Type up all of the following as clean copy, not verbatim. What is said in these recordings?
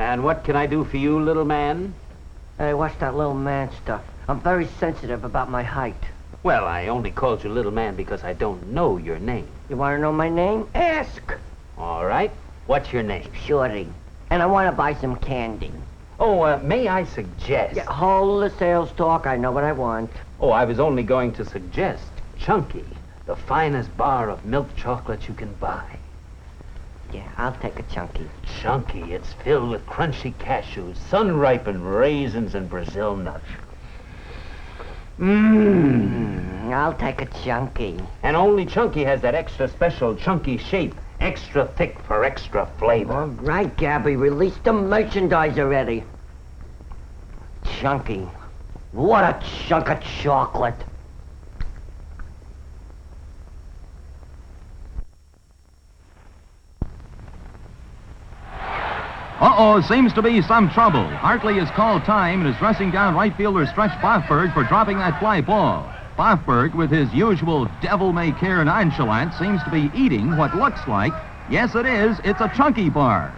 And what can I do for you, little man? Hey, watch that little man stuff. I'm very sensitive about my height. Well, I only called you little man because I don't know your name. You want to know my name? Ask. All right. What's your name? Shorty. And I want to buy some candy. Oh, may I suggest? Yeah, hold the sales talk. I know what I want. Oh, I was only going to suggest Chunky, the finest bar of milk chocolate you can buy. Yeah, I'll take a Chunky. Chunky, it's filled with crunchy cashews, sun-ripened raisins, and Brazil nuts. I'll take a Chunky. And only Chunky has that extra special chunky shape, extra thick for extra flavor. All right, Gabby, release the merchandise already. Chunky. What a chunk of chocolate. Uh-oh, seems to be some trouble. Hartley has called time and is dressing down right fielder Stretch Boffberg for dropping that fly ball. Boffberg, with his usual devil-may-care nonchalance, seems to be eating what looks like, yes it is, it's a Chunky bar.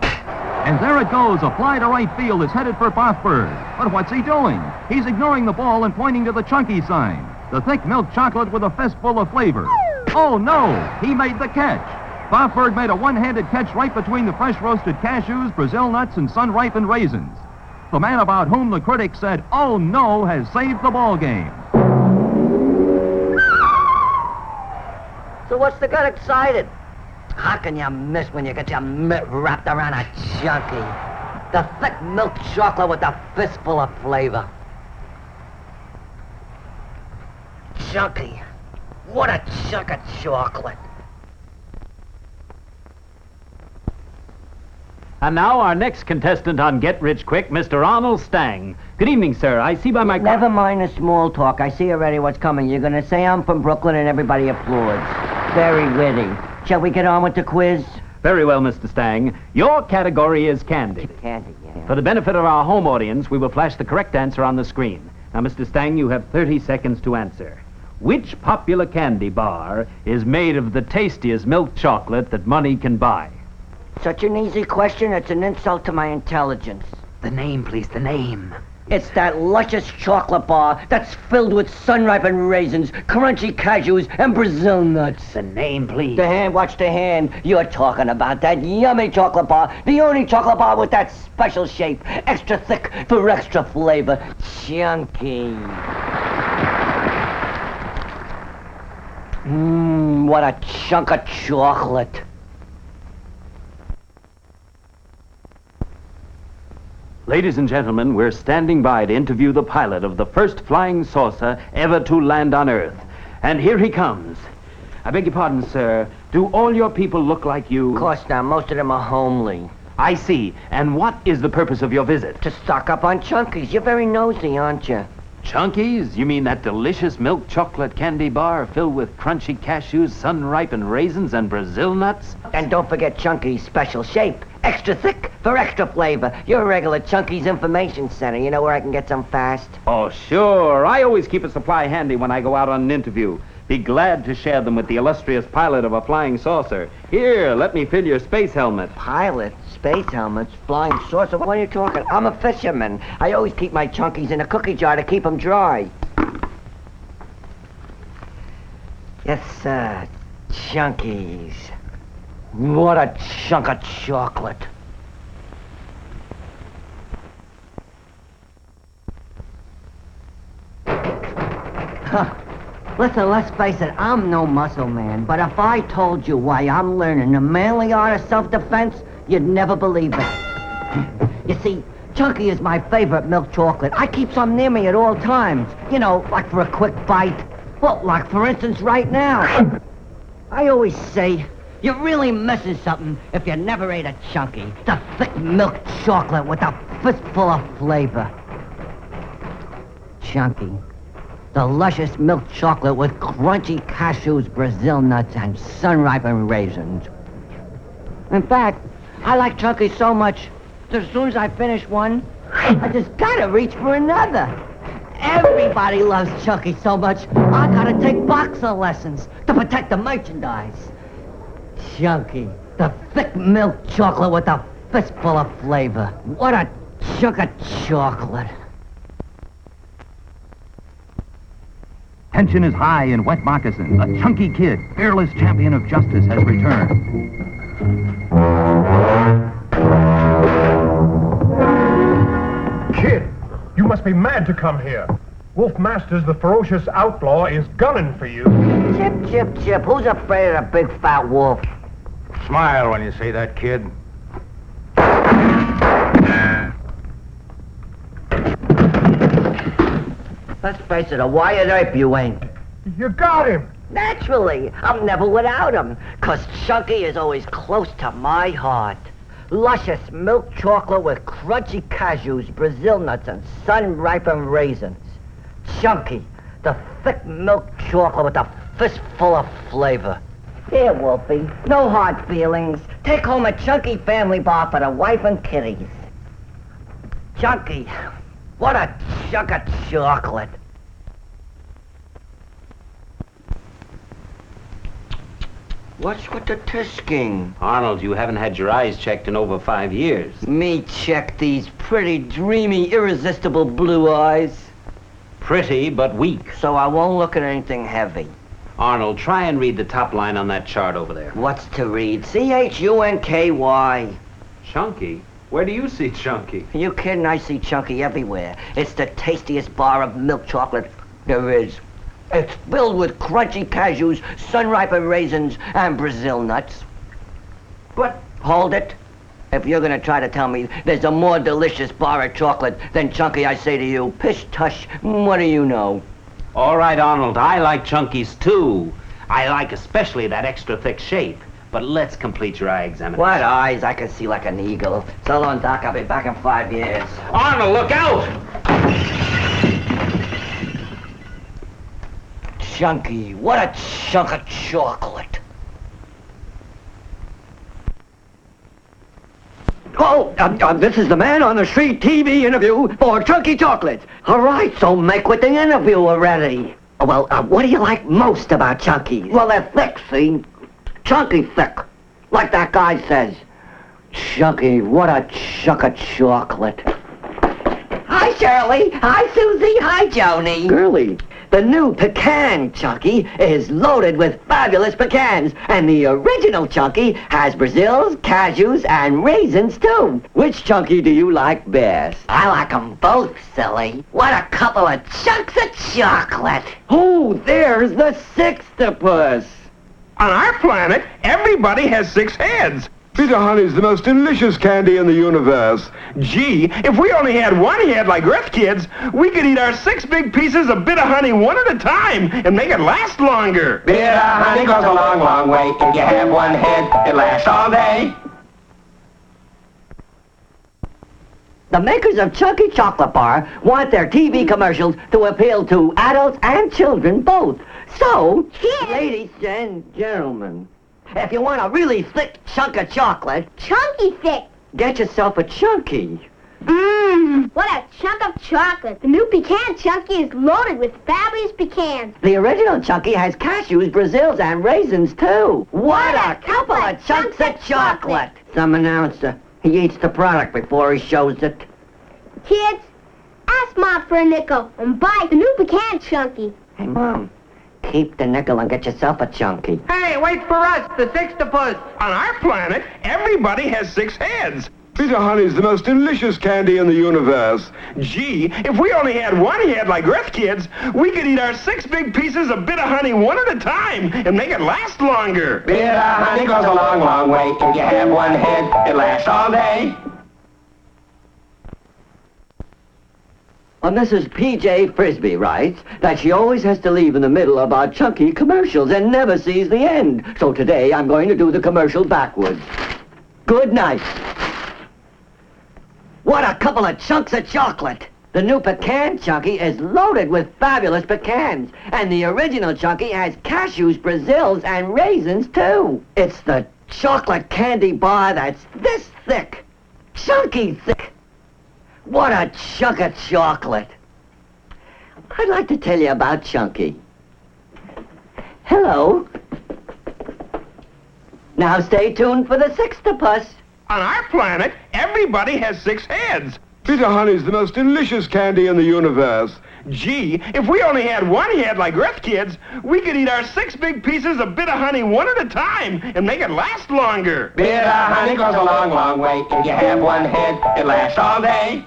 And there it goes, a fly to right field is headed for Boffberg. But what's he doing? He's ignoring the ball and pointing to the Chunky sign. The thick milk chocolate with a fistful of flavor. Oh no, he made the catch. Boffberg made a one-handed catch right between the fresh-roasted cashews, Brazil nuts, and sun-ripened raisins. The man about whom the critics said, oh no, has saved the ball game. So what's the gut excited? How can you miss when you get your mitt wrapped around a Chunky? The thick milk chocolate with a fistful of flavor. Chunky. What a chunk of chocolate. And now our next contestant on Get Rich Quick, Mr. Arnold Stang. Good evening, sir. I see by my... Never mind the small talk. I see already what's coming. You're going to say I'm from Brooklyn and everybody applauds. Very witty. Shall we get on with the quiz? Very well, Mr. Stang. Your category is candy. Candy, yeah. For the benefit of our home audience, we will flash the correct answer on the screen. Now, Mr. Stang, you have 30 seconds to answer. Which popular candy bar is made of the tastiest milk chocolate that money can buy? Such an easy question, it's an insult to my intelligence. The name, please, the name. It's that luscious chocolate bar that's filled with sun-ripened raisins, crunchy cashews, and Brazil nuts. The name, please. The hand, watch the hand. You're talking about that yummy chocolate bar, the only chocolate bar with that special shape, extra thick for extra flavor. Chunky. What a chunk of chocolate. Ladies and gentlemen, we're standing by to interview the pilot of the first flying saucer ever to land on Earth. And here he comes. I beg your pardon, sir. Do all your people look like you? Of course not. Most of them are homely. I see. And what is the purpose of your visit? To stock up on Chunkies. You're very nosy, aren't you? Chunkies? You mean that delicious milk chocolate candy bar filled with crunchy cashews, sun-ripened raisins, and Brazil nuts? And don't forget Chunky's special shape. Extra thick for extra flavor. You're a regular Chunky's information center. You know where I can get some fast? Oh, sure. I always keep a supply handy when I go out on an interview. Be glad to share them with the illustrious pilot of a flying saucer. Here, let me fill your space helmet. Pilot? Space helmets? Flying saucer? What are you talking? I'm a fisherman. I always keep my Chunkies in a cookie jar to keep them dry. Yes, sir. Chunkies. What a chunk of chocolate. Huh. Listen, let's face it, I'm no muscle man, but if I told you why I'm learning the manly art of self-defense, you'd never believe it. You see, Chunky is my favorite milk chocolate. I keep some near me at all times. You know, like for a quick bite. Well, like for instance right now. I always say, you're really missing something if you never ate a Chunky. The thick milk chocolate with a fistful of flavor. Chunky. The luscious milk chocolate with crunchy cashews, Brazil nuts, and sun-ripened raisins. In fact, I like Chunky so much, that as soon as I finish one, I just gotta reach for another. Everybody loves Chunky so much, I gotta take boxer lessons to protect the merchandise. Chunky, the thick milk chocolate with a fistful of flavor. What a chunk of chocolate. Tension is high in Wet Moccasin. A chunky kid, fearless champion of justice, has returned. Kid, you must be mad to come here. Wolf Masters, the ferocious outlaw, is gunning for you. Chip, chip, chip. Who's afraid of a big fat wolf? Smile when you say that, kid. Let's face it, a wired ape you ain't. You got him. Naturally, I'm never without him, 'cause Chunky is always close to my heart. Luscious milk chocolate with crunchy cashews, Brazil nuts, and sun-ripened raisins. Chunky, the thick milk chocolate with a fistful of flavor. Here, Wolfie, no hard feelings. Take home a Chunky family bar for the wife and kiddies. Chunky, what a chunk of chocolate. What's with the tisking? Arnold, you haven't had your eyes checked in over 5 years. Me check these pretty, dreamy, irresistible blue eyes. Pretty, but weak. So I won't look at anything heavy. Arnold, try and read the top line on that chart over there. What's to read? Chunky. Chunky? Where do you see Chunky? You kidding? I see Chunky everywhere. It's the tastiest bar of milk chocolate there is. It's filled with crunchy cashews, sun-ripened raisins, and Brazil nuts. But hold it. If you're gonna try to tell me there's a more delicious bar of chocolate than Chunky, I say to you, pish tush, what do you know? All right, Arnold, I like Chunkies too. I like especially that extra thick shape. But let's complete your eye examination. What eyes? I can see like an eagle. So long, Doc. I'll be back in 5 years. Arnold, look out! Chunky, what a chunk of chocolate. Oh, this is the Man on the Street TV interview for Chunky Chocolates. All right, so make with the interview already. Well, what do you like most about Chunky? Well, they're thick, see? Chunky thick, like that guy says. Chunky, what a chunk of chocolate. Hi, Shirley. Hi, Susie. Hi, Joni. Girlie, the new pecan Chunky is loaded with fabulous pecans, and the original Chunky has Brazils, cashews, and raisins, too. Which Chunky do you like best? I like them both, silly. What a couple of chunks of chocolate. Oh, there's the sixtopus. On our planet, everybody has 6 heads. Bitter honey's the most delicious candy in the universe. Gee, if we only had 1 head like Earth kids, we could eat our 6 big pieces of bitter honey one at a time and make it last longer. Bitter honey goes a long, long way. If you have 1 head, it lasts all day. The makers of Chunky Chocolate Bar want their TV commercials to appeal to adults and children both. So, ladies and gentlemen, if you want a really thick chunk of chocolate, Chunky thick. get yourself a Chunky. What a chunk of chocolate. The new pecan Chunky is loaded with fabulous pecans. The original Chunky has cashews, Brazils, and raisins, too. What a couple of chunks of chocolate. Some announcer, he eats the product before he shows it. Kids, ask Mom for a nickel and buy the new pecan Chunky. Hey, Mom, keep the nickel and get yourself a Chunky. Hey, wait for us, the sixtopus. On our planet, everybody has 6 heads. Bitter honey's the most delicious candy in the universe. Gee, if we only had 1 head like Earth kids, we could eat our 6 big pieces of bitter honey one at a time and make it last longer. Bitter honey goes a long, long way. If you have 1 head, it lasts all day. Well, Mrs. P.J. Frisbee writes that she always has to leave in the middle of our Chunky commercials and never sees the end. So today I'm going to do the commercial backwards. Good night. What a couple of chunks of chocolate. The new pecan Chunky is loaded with fabulous pecans, and the original Chunky has cashews, Brazils, and raisins, too. It's the chocolate candy bar that's this thick. Chunky thick. What a chunk of chocolate. I'd like to tell you about Chunky. Hello. Now stay tuned for the sixtopus. On our planet, everybody has 6 heads. Bitter honey's the most delicious candy in the universe. Gee, if we only had 1 head like Earth kids, we could eat our 6 big pieces of bitter honey one at a time and make it last longer. Bitter honey goes a long, long way. If you have 1 head, it lasts all day.